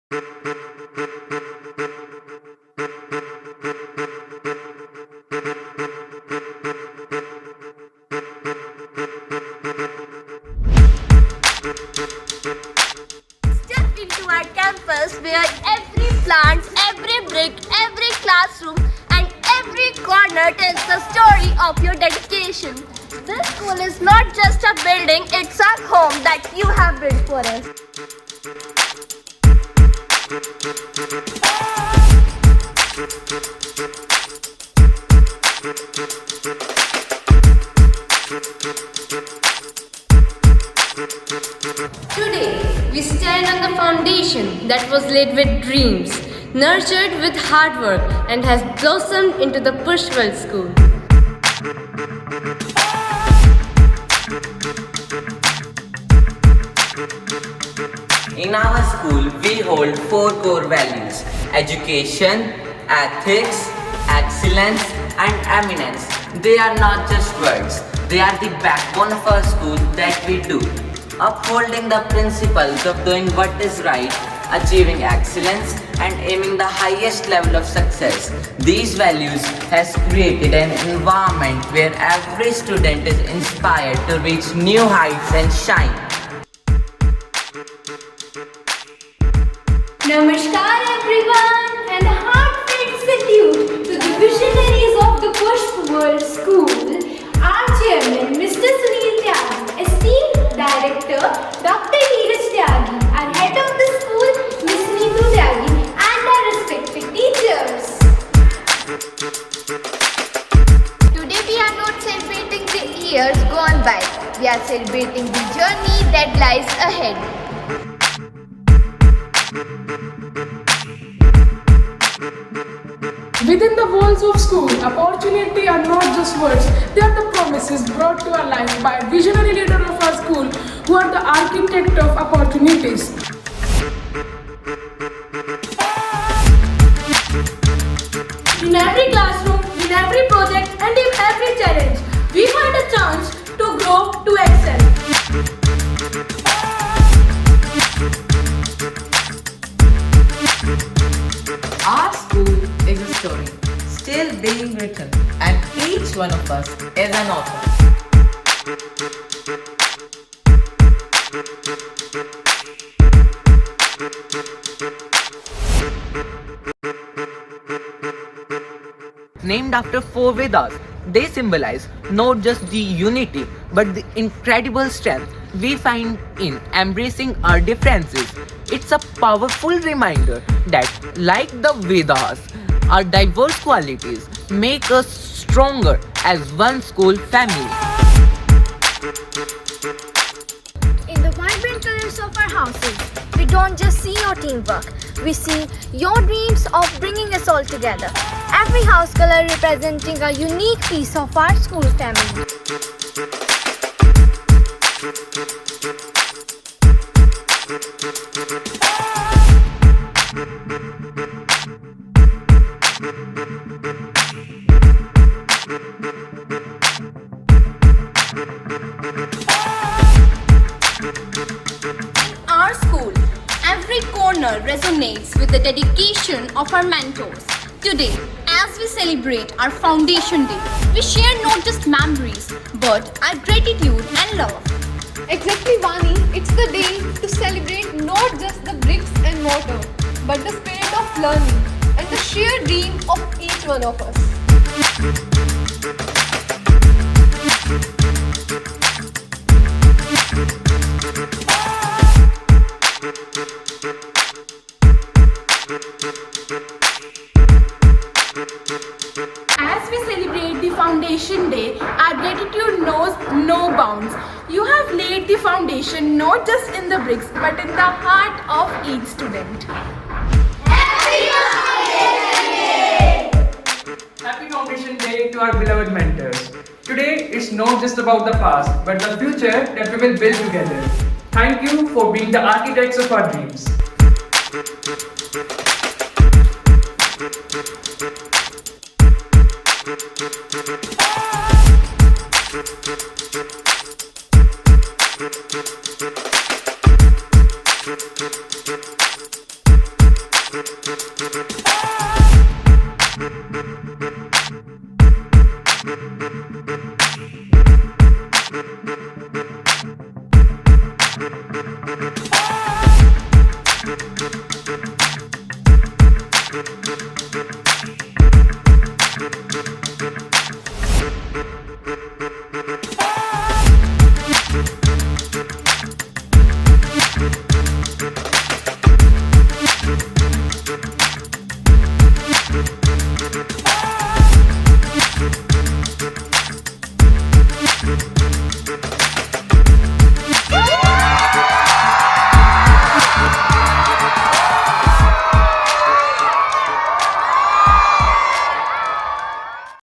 Step into our campus where every plant, every brick, every classroom, and every corner tells the story of your dedication. This school is not just a building, it's a home that you have built for us. Today, we stand on the foundation that was laid with dreams, nurtured with hard work, and has blossomed into the Pushpians school. In our school, we hold four core values: education, ethics, excellence, and eminence. They are not just words, they are the backbone of our school that we do. Upholding the principles of doing what is right, achieving excellence, and aiming the highest level of success. These values has created an environment where every student is inspired to reach new heights and shine. Namaskar everyone and a heartfelt salute to the visionaries of the Pushpians school, our chairman Mr. Sunil Tyagi, esteemed director Dr. Neeraj Tyagi, our head of the school Ms. Neetu Tyagi, and our respected teachers. Today we are not celebrating the years gone by, we are celebrating the journey that lies ahead. Within the walls of school, opportunity are not just words, they are the promises brought to our life by a visionary leader of our school who are the architect of opportunities. In every classroom, in every project, and in every challenge, we find a chance to grow, to excel. Our school is a story still being written, and each one of us is an author. Named after four Vedas, they symbolize not just the unity but the incredible strength we find in embracing our differences. It's a powerful reminder that, like the Vedas, our diverse qualities make us stronger as one school family. In the vibrant colors of our houses, we don't just see your teamwork, we see your dreams of bringing us all together. Every house color representing a unique piece of our school family. In our school, every corner resonates with the dedication of our mentors. Today, as we celebrate our Foundation Day, we share not just memories, but our gratitude and love. Exactly, Vani. It's the day to celebrate not just the bricks and mortar, but the spirit of learning and the sheer dream of each one of us. As we celebrate the Foundation Day, our gratitude knows no bounds. You have laid the foundation not just in the bricks but in the heart of each student. Happy Happy Foundation Day to our beloved mentors. Today, it's not just about the past, but the future that we will build together. Thank you for being the architects of our dreams.